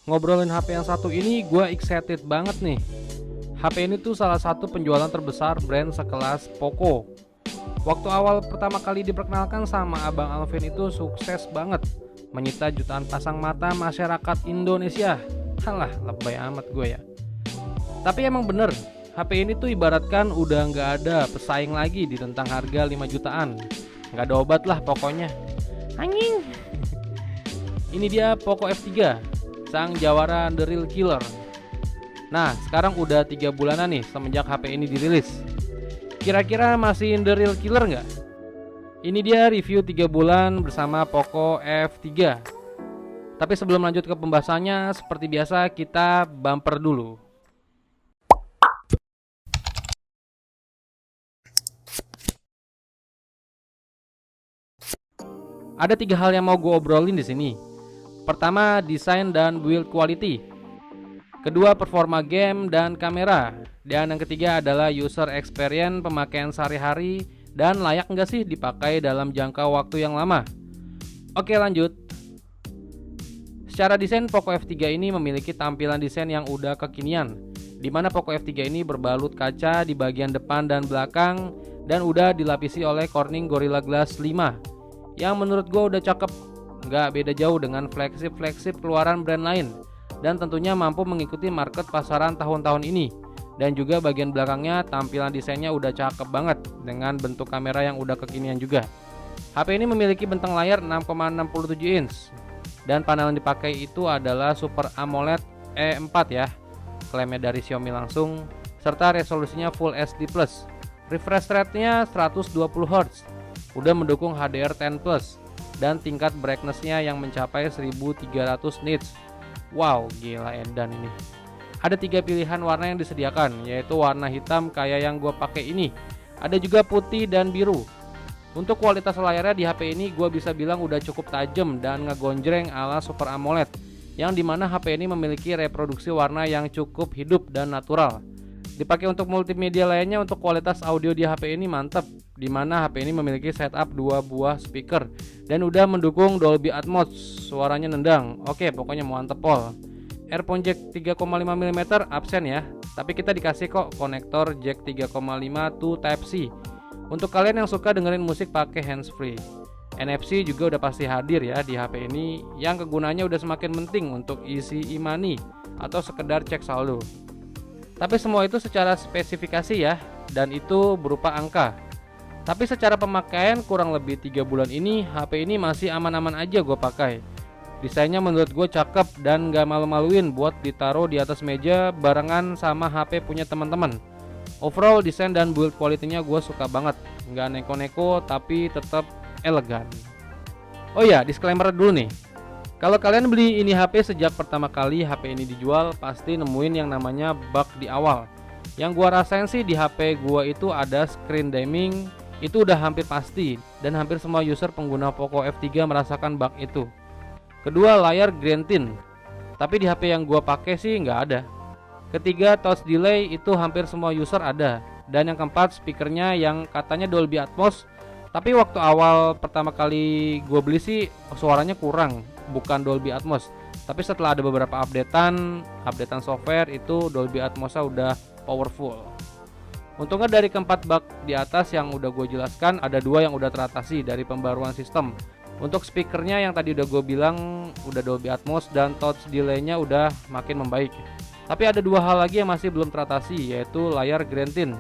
Ngobrolin HP yang satu ini, gue excited banget nih. HP ini tuh salah satu penjualan terbesar brand sekelas Poco. Waktu awal pertama kali diperkenalkan sama Abang Alvin itu sukses banget, menyita jutaan pasang mata masyarakat Indonesia. Halah, lebay amat gue ya. Tapi emang bener, HP ini tuh ibaratkan udah nggak ada pesaing lagi di rentang harga 5 jutaan. Nggak ada obat lah pokoknya. Anjing. Ini dia Poco F3, sang jawara The Real Killer. Nah, sekarang udah 3 bulanan nih semenjak HP ini dirilis. Kira-kira masih The Real Killer nggak? Ini dia review 3 bulan bersama Poco F3. Tapi sebelum lanjut ke pembahasannya, seperti biasa kita bumper dulu. Ada 3 hal yang mau gue obrolin di sini. Pertama, desain dan build quality. Kedua, performa game dan kamera. Dan yang ketiga adalah user experience pemakaian sehari-hari dan layak nggak sih dipakai dalam jangka waktu yang lama. Oke, lanjut. Secara desain, Poco F3 ini memiliki tampilan desain yang udah kekinian, di mana Poco F3 ini berbalut kaca di bagian depan dan belakang dan udah dilapisi oleh Corning Gorilla Glass 5 yang menurut gue udah cakep, nggak beda jauh dengan flagship keluaran brand lain, dan tentunya mampu mengikuti market pasaran tahun-tahun ini. Dan juga bagian belakangnya tampilan desainnya udah cakep banget dengan bentuk kamera yang udah kekinian juga. HP ini memiliki bentang layar 6,67 inch dan panel yang dipakai itu adalah Super AMOLED E4 ya, klaimnya dari Xiaomi langsung, serta resolusinya Full HD+. Refresh rate-nya 120 Hz, udah mendukung HDR10+, dan tingkat brightness-nya yang mencapai 1300 nits. Wow, gila edan ini. Ada 3 pilihan warna yang disediakan, yaitu warna hitam kayak yang gue pakai ini. Ada juga putih dan biru. Untuk kualitas layarnya di HP ini gue bisa bilang udah cukup tajam dan ngegonjreng ala Super AMOLED, yang dimana HP ini memiliki reproduksi warna yang cukup hidup dan natural. Dipakai untuk multimedia lainnya. Untuk kualitas audio di HP ini mantap, dimana HP ini memiliki setup 2 buah speaker dan udah mendukung Dolby Atmos, suaranya nendang. Oke, pokoknya mantep pol. Earphone jack 3,5 mm absen ya, tapi kita dikasih kok konektor jack 3,5 to Type-C untuk kalian yang suka dengerin musik pakai handsfree. NFC juga udah pasti hadir ya di HP ini, yang kegunaannya udah semakin penting untuk isi e-money atau sekedar cek saldo. Tapi semua itu secara spesifikasi ya, dan itu berupa angka. Tapi secara pemakaian kurang lebih 3 bulan ini, HP ini masih aman-aman aja gue pakai. Desainnya menurut gue cakep dan gak malu-maluin buat ditaruh di atas meja barengan sama HP punya teman-teman. Overall desain dan build quality-nya gue suka banget, gak neko-neko tapi tetap elegan. Oh ya, disclaimer dulu nih. Kalau kalian beli ini HP sejak pertama kali HP ini dijual, pasti nemuin yang namanya bug di awal. Yang gue rasain sih di HP gue itu ada screen dimming, itu udah hampir pasti, dan hampir semua user pengguna Poco F3 merasakan bug itu. Kedua, layar green tint, tapi di HP yang gua pakai sih nggak ada. Ketiga, touch delay, itu hampir semua user ada. Dan yang keempat, speakernya yang katanya Dolby Atmos, tapi waktu awal pertama kali gua beli sih suaranya kurang, bukan Dolby Atmos. Tapi setelah ada beberapa updatean software, itu Dolby Atmosnya udah powerful. Untungnya dari keempat bug di atas yang udah gue jelaskan, ada 2 yang udah teratasi dari pembaruan sistem. Untuk speakernya yang tadi udah gue bilang udah Dolby Atmos dan touch delay-nya udah makin membaik. Tapi ada 2 hal lagi yang masih belum teratasi, yaitu layar green tint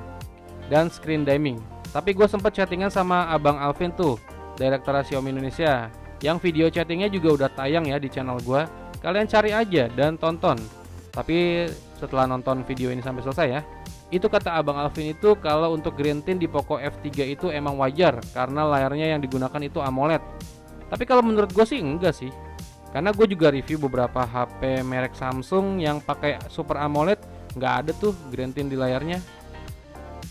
dan screen dimming. Tapi gue sempet chattingan sama Abang Alvin tuh, Direktur Xiaomi Indonesia, yang video chattingnya juga udah tayang ya di channel gue. Kalian cari aja dan tonton. Tapi setelah nonton video ini sampai selesai ya, itu kata Abang Alvin itu kalau untuk green tint di Poco F3 itu emang wajar karena layarnya yang digunakan itu AMOLED. Tapi kalau menurut gue sih enggak sih, karena gue juga review beberapa HP merek Samsung yang pakai Super AMOLED, nggak ada tuh green tint di layarnya.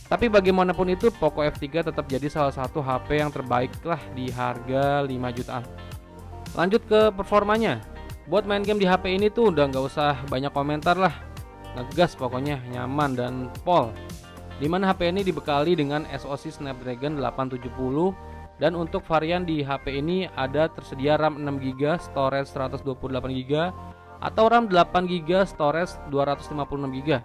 Tapi bagaimanapun itu, Poco F3 tetap jadi salah satu HP yang terbaik lah di harga 5 jutaan. Lanjut ke performanya. Buat main game di HP ini tuh udah nggak usah banyak komentar lah, ngegas pokoknya, nyaman dan pol. Dimana HP ini dibekali dengan SoC Snapdragon 870. Dan untuk varian di HP ini ada tersedia RAM 6GB, storage 128GB, atau RAM 8GB, storage 256GB.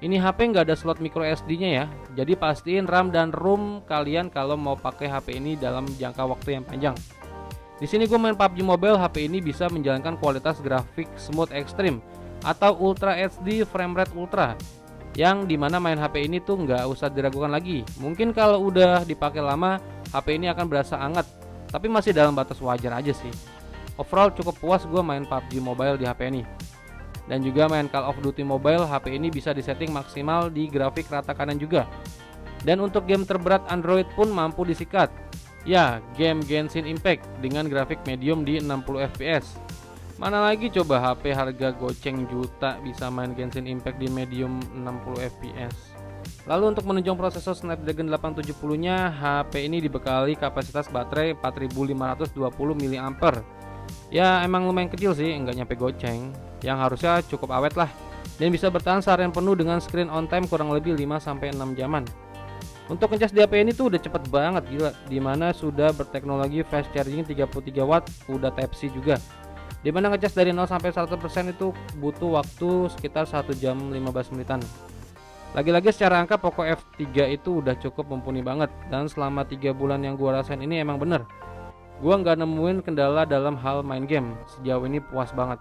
Ini HP nggak ada slot micro SD-nya ya, jadi pastiin RAM dan ROM kalian kalau mau pakai HP ini dalam jangka waktu yang panjang. Di sini gue main PUBG Mobile, HP ini bisa menjalankan kualitas grafik smooth extreme atau Ultra HD frame rate ultra, yang dimana main HP ini tuh nggak usah diragukan lagi. Mungkin kalau udah dipakai lama, HP ini akan berasa hangat, tapi masih dalam batas wajar aja sih. Overall cukup puas gue main PUBG Mobile di HP ini. Dan juga main Call of Duty Mobile, HP ini bisa disetting maksimal di grafik rata kanan juga. Dan untuk game terberat Android pun mampu disikat. Ya, game Genshin Impact dengan grafik medium di 60 fps. Mana lagi coba HP harga goceng juta bisa main Genshin Impact di medium 60 fps. Lalu untuk menunjang prosesor Snapdragon 870-nya, HP ini dibekali kapasitas baterai 4520 mAh. Ya emang lumayan kecil sih, nggak nyampe goceng, yang harusnya cukup awet lah, dan bisa bertahan seharian penuh dengan screen on time kurang lebih 5-6 jaman. Untuk ngecas di HP ini tuh udah cepet banget gila, dimana sudah berteknologi fast charging 33 watt, udah Type-C juga, dimana ngecas dari 0 sampai 100% itu butuh waktu sekitar 1 jam 15 menitan. Lagi-lagi secara angka Poco F3 itu udah cukup mumpuni banget, dan selama 3 bulan yang gua rasain ini emang bener, gua nggak nemuin kendala dalam hal main game. Sejauh ini puas banget.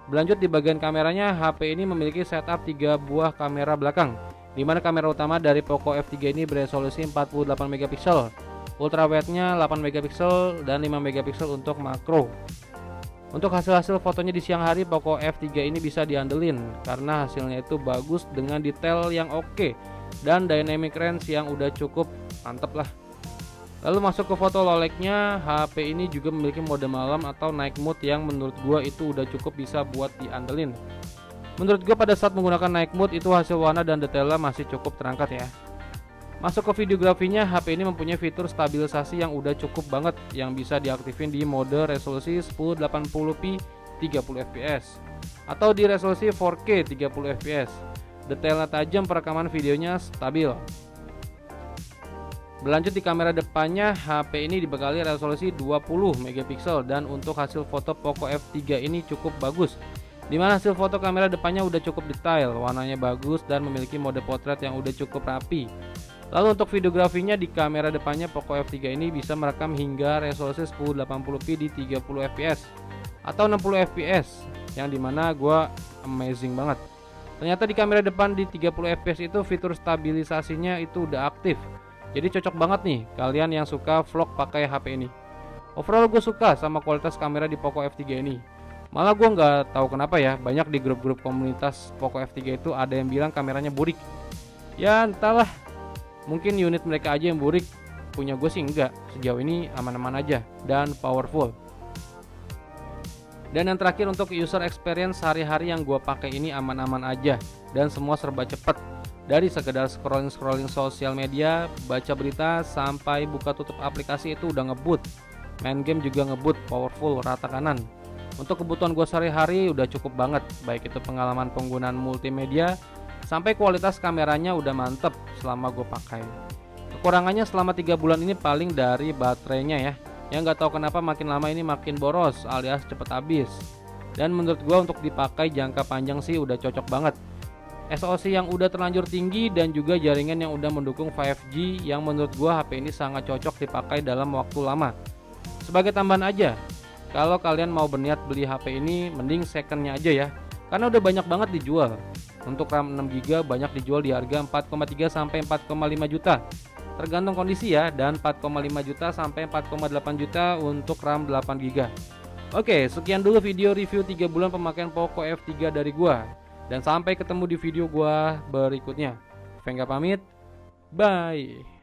Berlanjut di bagian kameranya, HP ini memiliki setup 3 buah kamera belakang, dimana kamera utama dari Poco F3 ini beresolusi 48 megapiksel, ultrawide-nya 8 megapiksel dan 5 megapiksel untuk makro. Untuk hasil-hasil fotonya di siang hari, Poco F3 ini bisa diandelin karena hasilnya itu bagus dengan detail yang oke dan dynamic range yang udah cukup mantep lah. Lalu masuk ke foto low light-nya, HP ini juga memiliki mode malam atau night mode yang menurut gua itu udah cukup bisa buat diandelin. Menurut gua pada saat menggunakan night mode itu hasil warna dan detailnya masih cukup terangkat ya. Masuk ke videografinya, HP ini mempunyai fitur stabilisasi yang udah cukup banget, yang bisa diaktifin di mode resolusi 1080p 30 fps atau di resolusi 4K 30 fps. Detailnya tajam, perekaman videonya stabil. Berlanjut di kamera depannya, HP ini dibekali resolusi 20 megapiksel dan untuk hasil foto Poco F3 ini cukup bagus, dimana hasil foto kamera depannya udah cukup detail, warnanya bagus dan memiliki mode potret yang udah cukup rapi. Lalu untuk videografinya di kamera depannya Poco F3 ini bisa merekam hingga resolusi 1080p di 30 fps atau 60 fps, yang dimana gua amazing banget. Ternyata di kamera depan di 30 fps itu fitur stabilisasinya itu udah aktif. Jadi cocok banget nih kalian yang suka vlog pakai HP ini. Overall gue suka sama kualitas kamera di Poco F3 ini. Malah gue nggak tahu kenapa ya, banyak di grup-grup komunitas Poco F3 itu ada yang bilang kameranya burik. Ya entahlah, mungkin unit mereka aja yang burik, punya gue sih enggak. Sejauh ini aman-aman aja dan powerful. Dan yang terakhir untuk user experience sehari-hari yang gue pakai ini aman-aman aja dan semua serba cepet. Dari sekedar scrolling sosial media, baca berita, sampai buka tutup aplikasi itu udah ngebut. Main game juga ngebut, powerful, rata kanan. Untuk kebutuhan gue sehari-hari udah cukup banget, baik itu pengalaman penggunaan multimedia, sampai kualitas kameranya udah mantep selama gue pakai. Kekurangannya selama 3 bulan ini paling dari baterainya ya, yang gak tahu kenapa makin lama ini makin boros alias cepet habis. Dan menurut gue untuk dipakai jangka panjang sih udah cocok banget. SoC yang udah terlanjur tinggi dan juga jaringan yang udah mendukung 5G, yang menurut gua HP ini sangat cocok dipakai dalam waktu lama. Sebagai tambahan aja, kalau kalian mau berniat beli HP ini mending secondnya aja ya, karena udah banyak banget dijual. Untuk RAM 6GB banyak dijual di harga 4,3 sampai 4,5 juta tergantung kondisi ya, dan 4,5 juta sampai 4,8 juta untuk RAM 8GB. Oke, sekian dulu video review 3 bulan pemakaian Poco F3 dari gua. Dan sampai ketemu di video gua berikutnya. Venga pamit. Bye.